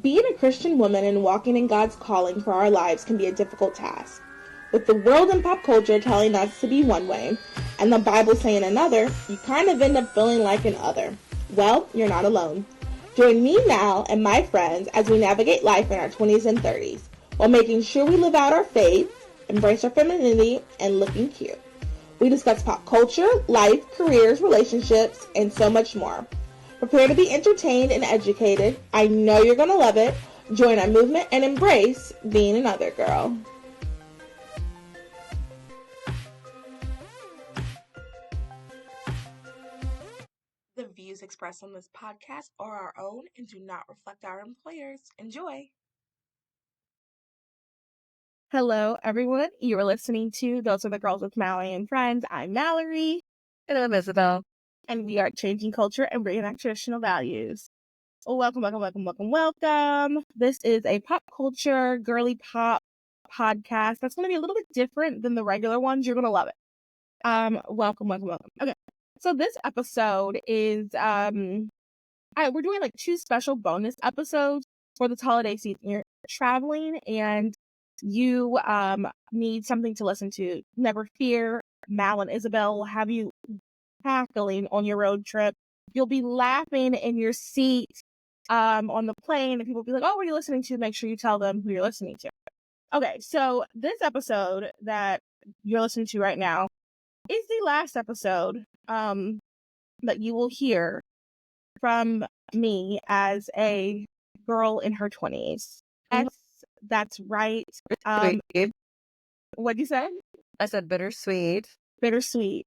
Being a Christian woman and walking in God's calling for our lives can be a difficult task. With the world and pop culture telling us to be one way, and the Bible saying another, you kind of end up feeling like an other. Well, you're not alone. Join me now and my friends as we navigate life in our 20s and 30s, while making sure we live out our faith, embrace our femininity, and looking cute. We discuss pop culture, life, careers, relationships, and so much more. Prepare to be entertained and educated. I know you're going to love it. Join our movement and embrace being another girl. The views expressed on this podcast are our own and do not reflect our employers. Enjoy. Hello, everyone. You are listening to Those Are the Girls with Mallory and Friends. I'm Mallory. And I'm Isabel. And we are changing culture and bringing back traditional values. Welcome. This is a pop culture, girly pop podcast that's going to be a little bit different than the regular ones. You're going to love it. Welcome. Okay. So this episode is, we're doing like 2 special bonus episodes for this holiday season. You're traveling and you need something to listen to. Never fear, Mal and Isabel will have you cackling on your road trip. You'll be laughing in your seat on the plane, and people will be like, oh, what are you listening to? Make sure you tell them who you're listening to. Okay, so this episode that you're listening to right now is the last episode that you will hear from me as a girl in her 20s. Yes, that's right. What'd you say? I said bittersweet. Bittersweet.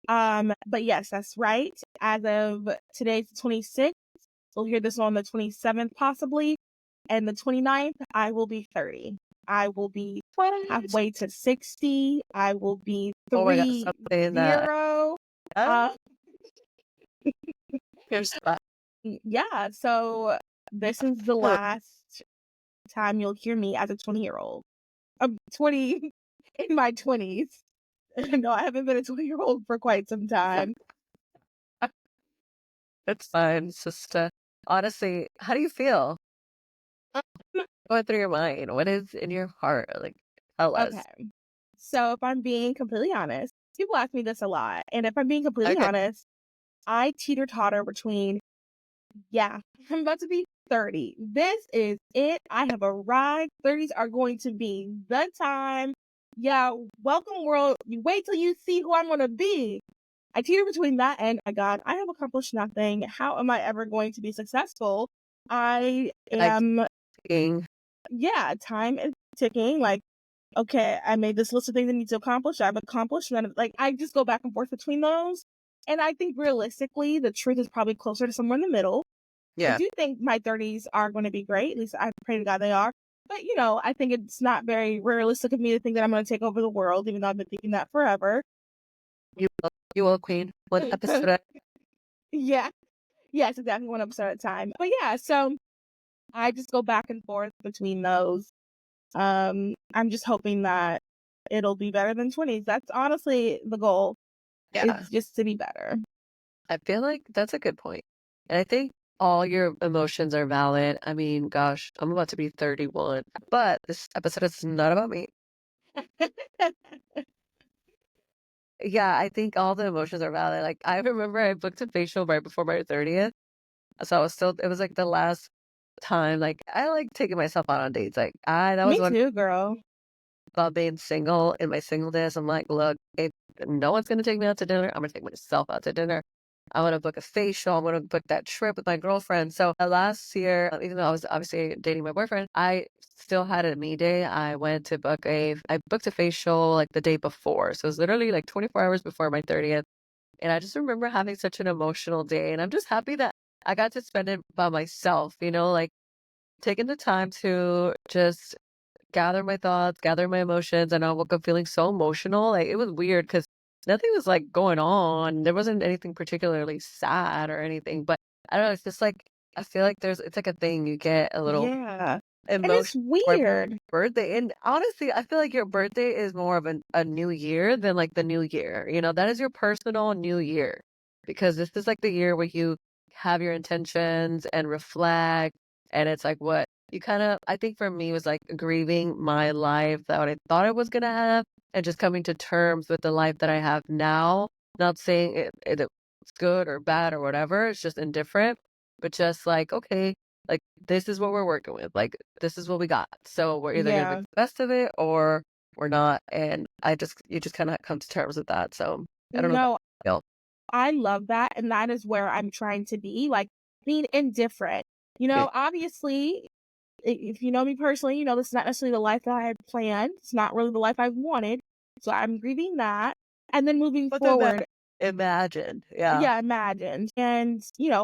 But yes, that's right. As of today's 26th, we'll hear this on the 27th possibly, and the 29th, I will be 30. I will be halfway to 60. I will be 3-0. Here's that. Yeah, so this is the last time you'll hear me as a 20-year-old. I'm 20 in my 20s. No, I haven't been a 20-year-old for quite some time. It's fine, sister. Honestly, how do you feel? Going through your mind? What is in your heart? Like, tell us. Okay. So if I'm being completely honest, people ask me this a lot. And if I'm being completely honest, I teeter-totter between, I'm about to be 30. This is it. I have arrived. 30s are going to be the time. Yeah, welcome world. You wait till you see who I'm going to be. I teeter between that and, my God, I have accomplished nothing. How am I ever going to be successful? I am... time is ticking. Like, okay, I made this list of things I need to accomplish. I've accomplished none of, like, I just go back and forth between those. And I think realistically, the truth is probably closer to somewhere in the middle. Yeah. I do think my 30s are going to be great. At least I pray to God they are. But, I think it's not very realistic of me to think that I'm going to take over the world, even though I've been thinking that forever. You will, queen. One episode. Yeah. Yes, exactly. One episode at a time. But yeah, so I just go back and forth between those. I'm just hoping that it'll be better than 20s. That's honestly the goal. Yeah. It's just to be better. I feel like that's a good point. And I think all your emotions are valid. I mean, gosh, I'm about to be 31, but this episode is not about me. Yeah, I think all the emotions are valid. Like, I remember I booked a facial right before my 30th. So it was like the last time, like, I like taking myself out on dates. Like, that was me too, girl. About being single in my singleness. I'm like, look, if no one's going to take me out to dinner, I'm going to take myself out to dinner. I want to book a facial. I want to book that trip with my girlfriend. So last year, even though I was obviously dating my boyfriend, I still had a me day. I booked a facial like the day before. So it was literally like 24 hours before my 30th. And I just remember having such an emotional day. And I'm just happy that I got to spend it by myself, like taking the time to just gather my thoughts, gather my emotions. And I woke up feeling so emotional. Like, it was weird because nothing was like going on. There wasn't anything particularly sad or anything, but I don't know. It's just like, I feel like it's like a thing you get a little emotion. And it's weird. Birthday. And honestly, I feel like your birthday is more of a new year than like the new year. That is your personal new year, because this is like the year where you have your intentions and reflect. And it's like what you kind of, I think for me, it was like grieving my life that I thought I was going to have and just coming to terms with the life that I have now. Not saying it's good or bad or whatever, it's just indifferent, but just like, okay, like this is what we're working with. Like, this is what we got. So we're either going to make Yeah. the best of it or we're not. And you just kind of come to terms with that. So I don't know No, that. I love that, and that is where I'm trying to be, like, being indifferent. Obviously, if you know me personally, this is not necessarily the life that I had planned. It's not really the life I wanted. So I'm grieving that. And then moving What's in that? forward, Imagined. Yeah. yeah, imagined. And,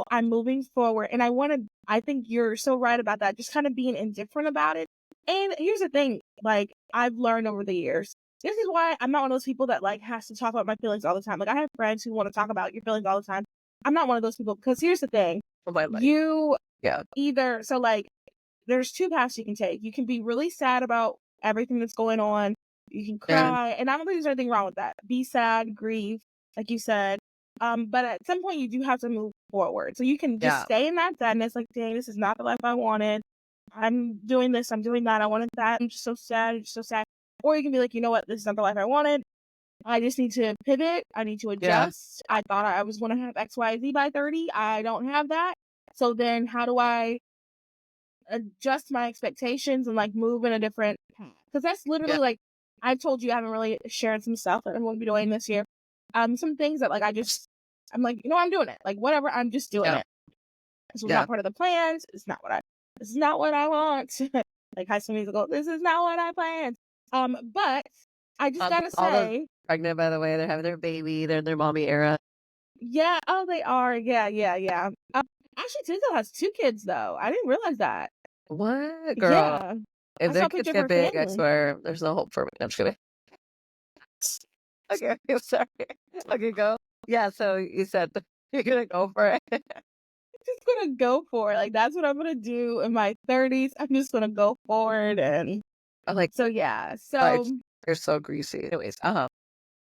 I'm moving forward. And I think you're so right about that, just kind of being indifferent about it. And here's the thing, like, I've learned over the years. This is why I'm not one of those people that like has to talk about my feelings all the time. Like I have friends who want to talk about your feelings all the time. I'm not one of those people because here's the thing. For my life. You Yeah. either so like there's two paths you can take. You can be really sad about everything that's going on. You can And cry, and I don't think there's anything wrong with that. Be sad, grieve, like you said. But at some point you do have to move forward. So you can just yeah. stay in that sadness, like, dang, this is not the life I wanted. I'm doing this, I'm doing that, I wanted that. I'm just so sad, I'm just so sad. Or you can be like, you know what, this is not the life I wanted. I just need to pivot. I need to Yeah. adjust. I thought I was going to have XYZ by 30. I don't have that. So then how do I adjust my expectations and like move in a different path? Because that's Yeah. literally like I've told you I haven't really shared some stuff that I'm going to be doing this year. Some things that like I'm like, I'm doing it. Like whatever, I'm just doing Yeah. it. This was Yeah. not part of the plans. This is not what I want. Like High School Musical, this is not what I planned. But I just gotta All those say, pregnant, by the way, they're having their baby. They're in their mommy era. yeah, oh, they are. Yeah, yeah, yeah. Actually, Tinsel has two kids though. I didn't realize that. What, girl? Yeah. If I saw their a kids picture of get her big, I family. swear there's no hope for me. I'm just kidding. Okay, I'm sorry. Okay, go. Yeah, so you said you're gonna go for it. Just gonna go for it. Like that's what I'm gonna do in my 30s. I'm just gonna go forward, and I'm like, so yeah. oh, So you're so greasy. Anyways,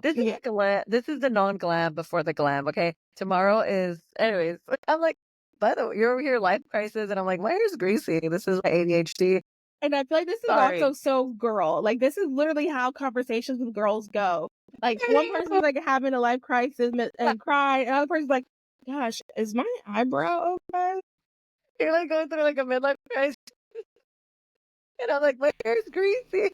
this is yeah, glam. This is the non-glam before the glam. Okay, tomorrow is. Anyways, I'm like, by the way, you're over here life crisis, and I'm like, my hair's greasy. This is my ADHD. and I feel like this is Sorry. also so girl. Like this is literally how conversations with girls go. Like one I person's know. like having a life crisis and cry, and another person's like, "Gosh, is my eyebrow okay?" You're like going through like a midlife crisis, and I'm like, my hair's greasy.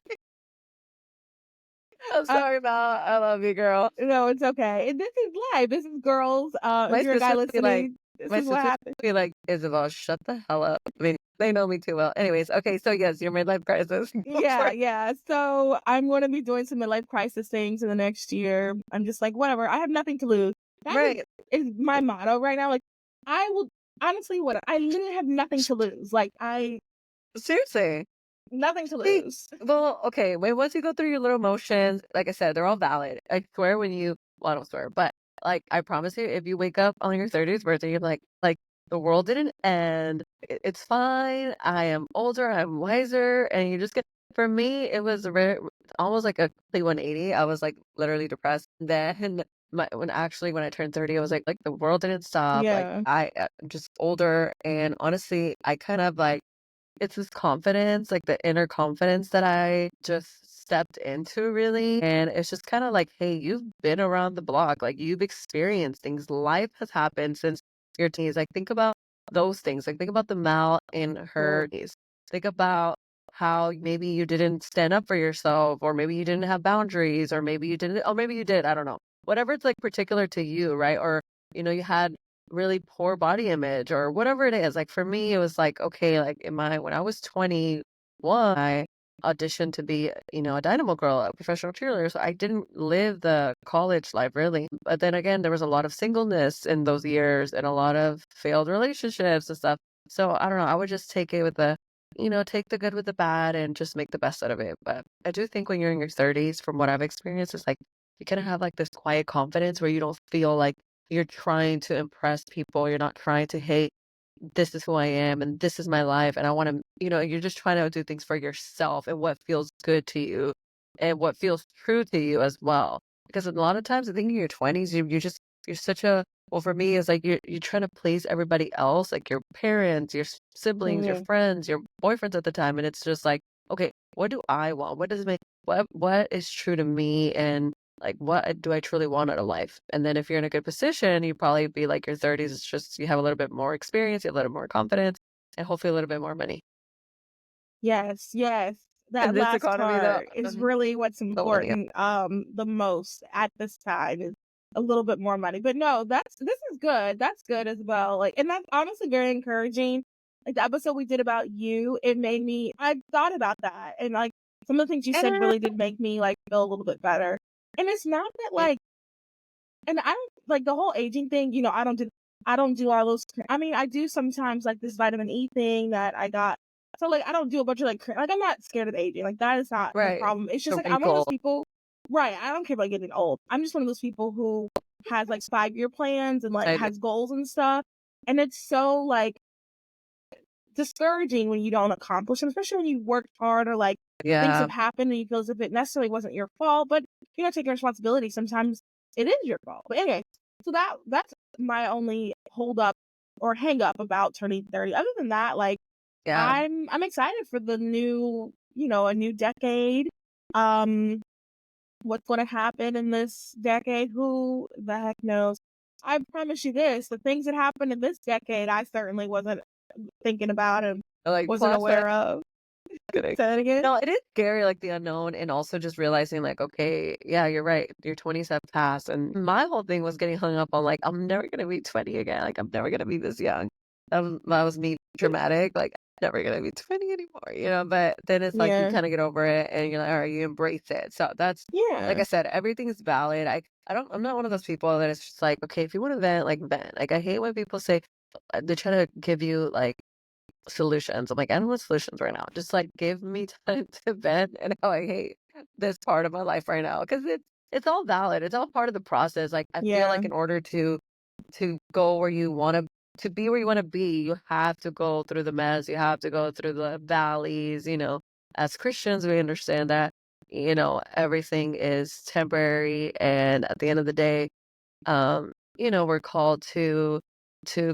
I'm Uh, sorry, Mal. I love you, girl. no, it's okay. And this is life. This is girls. If My you're a guy sister would be like, listening, this is what happens. Isabel, shut the hell up. I mean, they know me too well. Anyways, okay, so yes, your midlife crisis. Go for Yeah, it. yeah. So I'm going to be doing some midlife crisis things in the next year. I'm just like, whatever. I have nothing to lose. That Right. is my motto right now. Like, I will honestly, what I literally have nothing to lose. Like, Seriously. nothing to See, lose. well, okay, once you go through your little motions, like I said, they're all valid. I swear well, I don't swear, but like I promise you, if you wake up on your 30th birthday, you're like the world didn't end. It's fine. I am older. I'm wiser, and you just get. For me, it was almost like a complete 180. I was like literally depressed. Then when I turned 30, I was like the world didn't stop. Like Yeah. I'm just older, and honestly, I kind of like it's this confidence, like the inner confidence that I just stepped into really. And it's just kind of like, hey, you've been around the block, like you've experienced things. Life has happened since your teens. Like think about those things. Like think about the Mal in her days. Think about how maybe you didn't stand up for yourself, or maybe you didn't have boundaries, or maybe you didn't, or maybe you did. I don't know. Whatever it's like particular to you, right? Or, you had really poor body image or whatever it is. Like for me, it was like, okay, like when I was 21, I auditioned to be, a Dynamo girl, a professional cheerleader. So I didn't live the college life really. But then again, there was a lot of singleness in those years and a lot of failed relationships and stuff. So I don't know. I would just take it with take the good with the bad and just make the best out of it. But I do think when you're in your 30s, from what I've experienced, it's like you kind of have like this quiet confidence where you don't feel like you're trying to impress people. You're not trying to, hey, this is who I am and this is my life. And I want to, you're just trying to do things for yourself and what feels good to you and what feels true to you as well. Because a lot of times I think in your 20s, you're such a Well, for me, it's like you're trying to please everybody else, like your parents, your siblings, your Mhm. friends, your boyfriends at the time, and it's just like, okay, what do I want? What does make what is true to me, and like what do I truly want out of life? And then if you're in a good position, you probably be like your 30s. It's just you have a little bit more experience, you have a little more confidence, and hopefully a little bit more money. Yes, yes. In That this last economy, though, part is really what's the money. important, the most at this time is a little bit more money. But no, this is good. That's good as well. Like, and that's honestly very encouraging. Like the episode we did about you, it made me I thought about that. And like some of the things you said Eh, really did make me like feel a little bit better. And it's not that like and I don't like the whole aging thing, I don't do all those I mean, I do sometimes like this vitamin E thing that I got. So like I don't do a bunch of like I'm not scared of aging. Like that is not the right. problem. It's just The like I'm one of those wrinkle. people right, I don't care about getting old. I'm just one of those people who has like 5-year plans and like I do. has goals and stuff. And it's so like discouraging when you don't accomplish them, especially when you worked hard or like things Yeah. have happened and you feel as if it necessarily wasn't your fault, but you know, taking responsibility. Sometimes it is your fault. But anyway, so that's my only hold up or hang up about turning 30. Other than that, like Yeah. I'm excited for the new, a new decade. Um, what's gonna happen in this decade? Who the heck knows? I promise you this, the things that happened in this decade I certainly wasn't thinking about and Like wasn't flashback. aware of. Kidding. Say that again? No, it is scary, like the unknown, and also just realizing, like, okay, yeah, you're right. Your 20s have passed, and my whole thing was getting hung up on like I'm never gonna be 20 again. Like I'm never gonna be this young. That was me dramatic. Like I'm never gonna be 20 anymore, you know. But then it's like you Yeah. kind of get over it, and you're like, all right, you embrace it. So that's like Yeah. I said, everything is valid. I'm not one of those people that it's just like, okay, if you want to vent, like vent. Like I hate when people say they try to give you like solutions. I'm like, I don't want solutions right now. Just like give me time to vent and how I hate this part of my life right now. Cause it's all valid. It's all part of the process. Like I feel Yeah. like in order to go where you want to be where you want to be, you have to go through the mess. You have to go through the valleys, you know. As Christians, we understand that, you know, everything is temporary and at the end of the day, you know, we're called to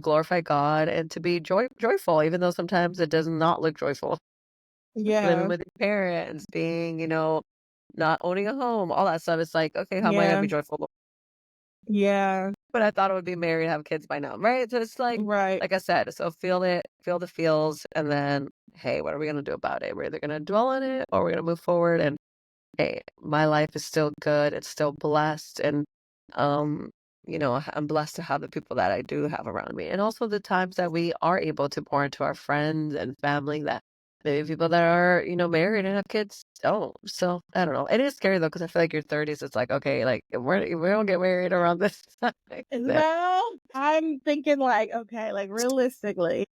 glorify God and to be joyful, even though sometimes it does not look joyful. Living Yeah. with your parents, being, you know, not owning a home, all that stuff. It's like, okay, how am I gonna Yeah. be joyful? Yeah. But I thought I would be married and have kids by now, right? So it's Right. like I said, so feel it, feel the feels, and then hey, what are we gonna do about it? We're either gonna dwell on it or we're gonna move forward and hey, my life is still good. It's still blessed. And, um, you know, I'm blessed to have the people that I do have around me. And also the times that we are able to pour into our friends and family that maybe people that are, you know, married and have kids don't. So I don't know. It is scary though, because I feel like your 30s, it's like, okay, like we don't get married around this time. Then. Well, I'm thinking like, okay, like realistically,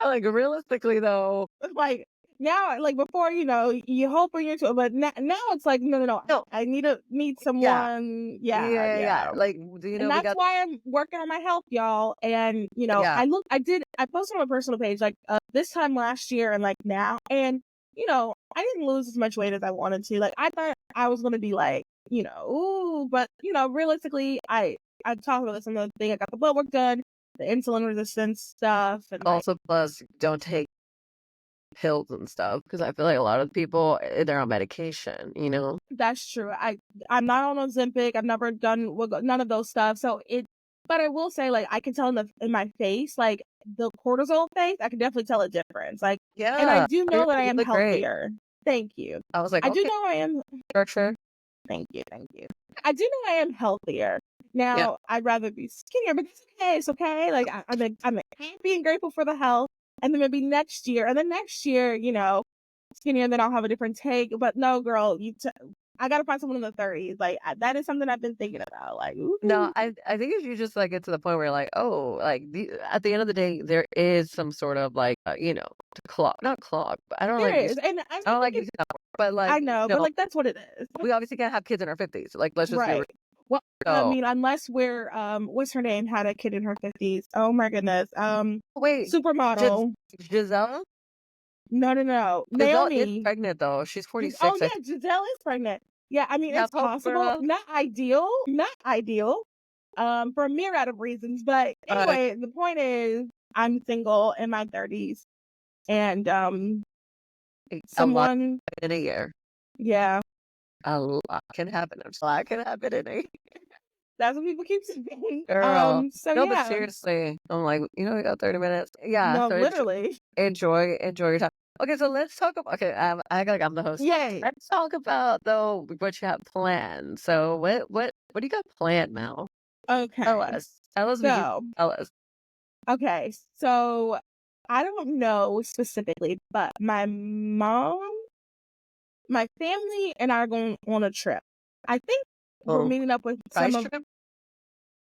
Like realistically though, like now, like before, you hope when you're into it, but now it's like, no, no, no. no, I need to meet yeah, someone. Yeah, yeah, yeah. yeah. Like, do you And know, we that's got, why I'm working on my health, y'all. And, yeah, I posted on my personal page like this time last year and like now. And, I didn't lose as much weight as I wanted to. Like I thought I was going to be like, ooh, but, realistically, I talked about this another thing. I got the blood work done, the insulin resistance stuff. And like, also plus don't take pills and stuff because I feel like a lot of people they're on medication, you know. that's true. I'm not on Ozempic. I've never done none of those stuff. But I will say, like, I can tell in my face, like the cortisol face, I can definitely tell a difference. Like, and I Yeah, do know that I you am look great. healthier. Thank you. I was like, I do okay, know I am. structure. Thank you. Thank you. I do know I am healthier. Yeah. Now, I'd rather be skinnier, but it's okay. It's okay. Like, I'm happy and grateful for the health. And then maybe next year, and then next year, skinnier, then I'll have a different take. But no, girl, I gotta find someone in the 30s. Like that is something I've been thinking about. Like, No, ooh, I think if you just like get to the point where you're like, oh, like at the end of the day, there is some sort of like, you know, to clog, not clog, but I don't there like is, use, and I I don't think like it's. using that word, but like, I know, you but know, like that's what it is, we obviously can't have kids in our 50s. Like, let's just be real. right? Well, I So, mean, unless we're what's her name had a kid in her 50s. Oh my goodness, wait, Gis- supermodel. Giselle? No, no, no, Giselle is Naomi. pregnant though. She's Oh 46. I think. yeah, Giselle is pregnant. Yeah, I mean You have it's hope, possible. girl. Not ideal. Not ideal. for a myriad of reasons. But anyway, the point is, I'm single in my 30s, and a lot someone, in a year. yeah, A lot can happen. A lot can happen in a year. that's what people keep saying. Girl. So No, but yeah, seriously, I'm like, we got 30 minutes. Yeah, no, so literally, enjoy your time. Okay, so let's talk about. Okay, I act like I'm the host. yay. Let's talk about though what you have planned. So what do you got planned now? Tell Okay, us. Tell us what you so tell us. okay, so I don't know specifically, but my mom, my family, and I are going on a trip. I think we're Oh, meeting up with some price of. trip?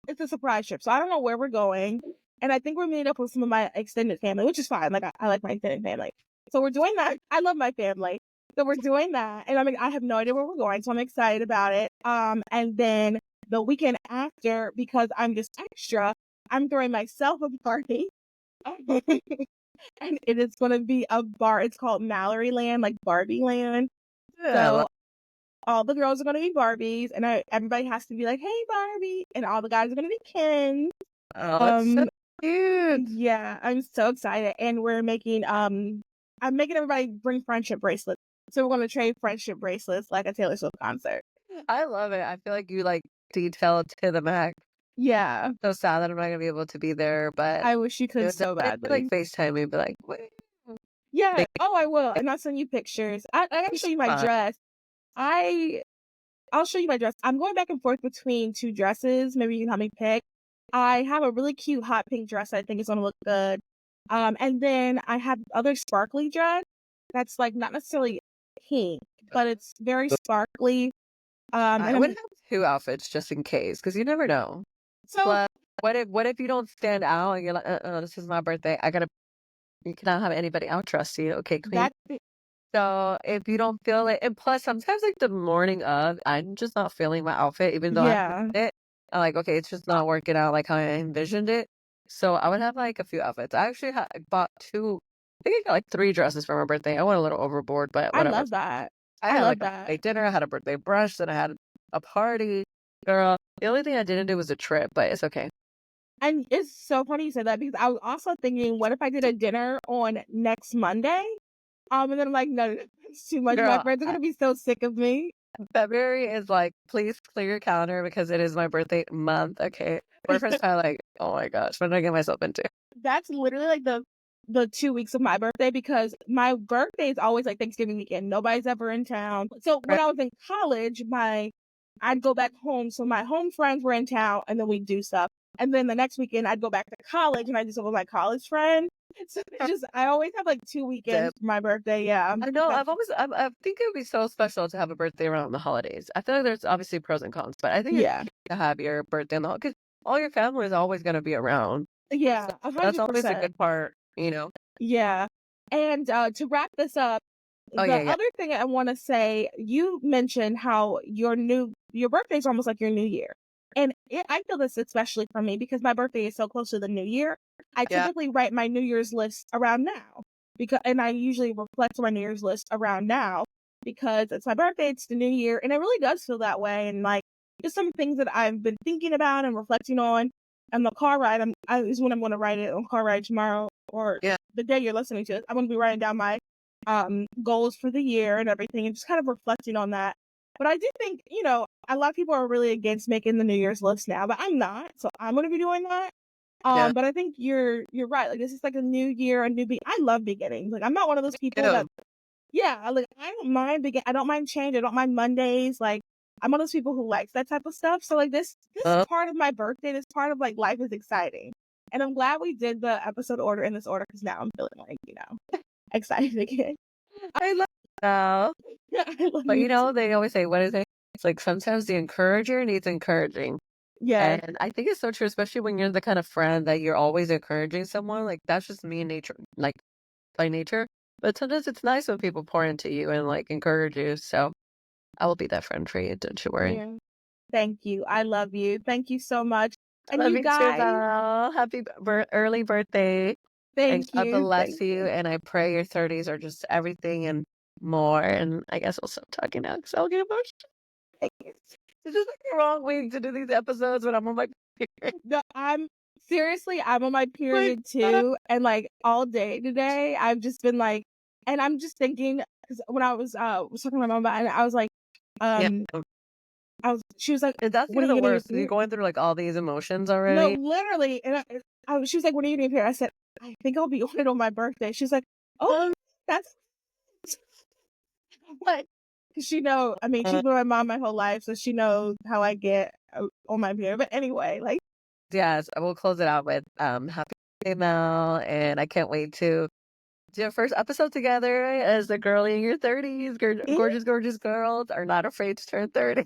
It's a surprise trip, so I don't know where we're going. And I think we're meeting up with some of my extended family, which is fine. Like I like my extended family, so we're doing that. I love my family, so we're doing that. And I mean, I have no idea where we're going, so I'm excited about it. And then the weekend after, because I'm just extra, I'm throwing myself a party, and it is going to be a bar. It's called Mallory Land, like Barbie Land. Yeah, So all the girls are going to be Barbies, and everybody has to be like, "Hey, Barbie," and all the guys are going to be Ken. oh, that's so Um, cute. yeah, I'm so excited, and we're making I'm making everybody bring friendship bracelets. So we're gonna trade friendship bracelets like a Taylor Swift concert. I love it. I feel like you like detail it to the max. Yeah, So sad that I'm not gonna be able to be there, but I wish you it could was so definitely like badly. FaceTime me, but like, wait, Yeah. they Oh, I will, and I'll send you pictures. I gotta show it's you my fun. dress. I I'll show you my dress. I'm going back and forth between two dresses. Maybe you can help me pick. I have a really cute hot pink dress I think is gonna look good. And then I have other sparkly dress that's like not necessarily pink, but it's very sparkly. I And would I'm have two outfits just in case, because you never know. so But what if you don't stand out and you're like, this is my birthday. You cannot have anybody out trust you. Okay, queen. that So if you don't feel it, and plus sometimes like the morning of, I'm just not feeling my outfit, even though I yeah, planned it. I'm like, okay, it's just not working out like how I envisioned it. So I would have like a few outfits. I actually bought two. I think I got like three dresses for my birthday. I went a little overboard, but I whatever. love that. I I had like love a that. birthday dinner, I had a birthday brunch, then I had a party. Girl, the only thing I didn't do was a trip, but it's okay. And it's so funny you said that because I was also thinking, what if I did a dinner on next Monday? And then I'm like, no, it's too much. My Girl, friends are gonna be so sick of me. February is like, please clear your calendar because it is my birthday month. Okay. Boyfriend's kind of like, oh my gosh, what did I get myself into? That's literally like the 2 weeks of my birthday because my birthday is always like Thanksgiving weekend. Nobody's ever in town. So when Right? I was in college, I'd go back home. So my home friends were in town and then we'd do stuff. And then the next weekend I'd go back to college and I do stuff with my college friend. So it's just I always have like 2 weekends Dip. for my birthday. Yeah. I know. That's I think it would be so special to have a birthday around the holidays. I feel like there's obviously pros and cons, but I think it's yeah. to have your birthday on the because all your family is always going to be around. Yeah, So a that's hundred always a percent. good part. Yeah. And to wrap this up, Oh, the yeah, yeah. other thing I want to say, you mentioned how your birthday is almost like your new year. And I feel this especially for me because my birthday is so close to the new year. I Yeah. typically write my New Year's list around now and I usually reflect on my New Year's list around now because it's my birthday, it's the new year, and it really does feel that way. And like just some things that I've been thinking about and reflecting on. And the car ride, is when I'm going to write it on car ride tomorrow or Yeah. the day you're listening to it. I'm going to be writing down my goals for the year and everything and just kind of reflecting on that. But I do think, a lot of people are really against making the New Year's list now, but I'm not. So I'm gonna be doing that. Yeah. But I think you're right. Like this is like a new year, I love beginnings. Like I'm not one of those people Ew. that like I don't mind I don't mind change, I don't mind Mondays. Like I'm one of those people who likes that type of stuff. So like this Uh, part of my birthday, this part of like life is exciting. And I'm glad we did the episode order in this order because now I'm feeling like, excited again. I love that. I love But you too. they always say, what is it? It's like sometimes the encourager needs encouraging. Yes. And I think it's so true, especially when you're the kind of friend that you're always encouraging someone. Like that's just me in nature, like by nature. But sometimes it's nice when people pour into you and like encourage you. So I will be that friend for you. Don't you worry. Yeah. Thank you. I love you. Thank you so much. And Love you you too, guys, Val. Happy early birthday. And thank God you. bless Thank you. you. And I pray your 30s are just everything and more. And I guess we'll stop talking now because I'll get emotional. Thank you. It's just like the wrong week to do these episodes when I'm on my No, I'm on my Like, period too, and like all day today, I've just been like, and I'm just thinking because when I was talking to my mom about it, I was like, yeah. um, she was like, And that's "When even are you the getting your worst. You're period?" going through like all these emotions No, already. literally, and she was like, "When are you getting your period?" I said, "I think I'll be on it on my birthday." She's like, "Oh, that's what." Because she know, I mean, Uh, she's been my mom my whole life, so she knows how I get on my period. But anyway, like, yes, I will close it out with happy birthday, Mel, and I can't wait to do our first episode together as a girly in your 30s. Gorgeous, gorgeous girls are not afraid to turn 30.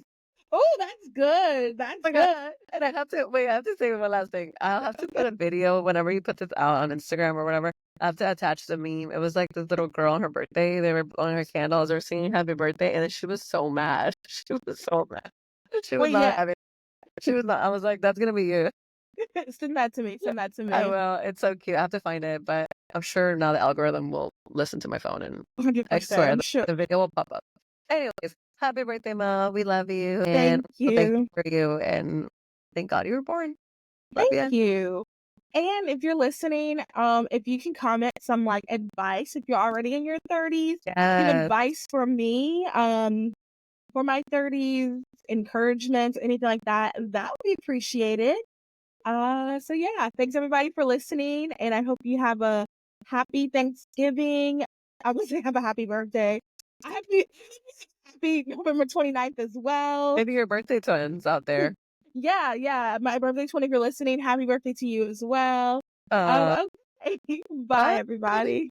oh, that's good. That's My God. good. And I have to wait, I have to say one last thing. I'll have to put a video whenever you put this out on Instagram or whatever. I have to attach the meme. It was like this little girl on her birthday. They were blowing her candles or singing happy birthday, and then she was so mad. She was so mad. She was Wait, not yeah. having she was not I was like, that's gonna be you. Send that to me. Send that to I me. will. It's so cute. I have to find it, but I'm sure now the algorithm will listen to my phone and I 100%. swear I'm sure. the video will pop up. Anyways, happy birthday, Mom. We love you and Thank we're thankful you. for you and thank God you were born. Love Thank you. you. And if you're listening, if you can comment some like advice if you're already in your 30s, give Yes. advice for me, for my 30s, encouragement, anything like that, that would be appreciated. So yeah, thanks everybody for listening, and I hope you have a happy Thanksgiving. I would say have a happy birthday. Happy happy November 29th as well. Maybe your birthday twins out there. Yeah, yeah. My birthday 20 if you're listening. Happy birthday to you as well. Uh, Okay. Bye bye. everybody.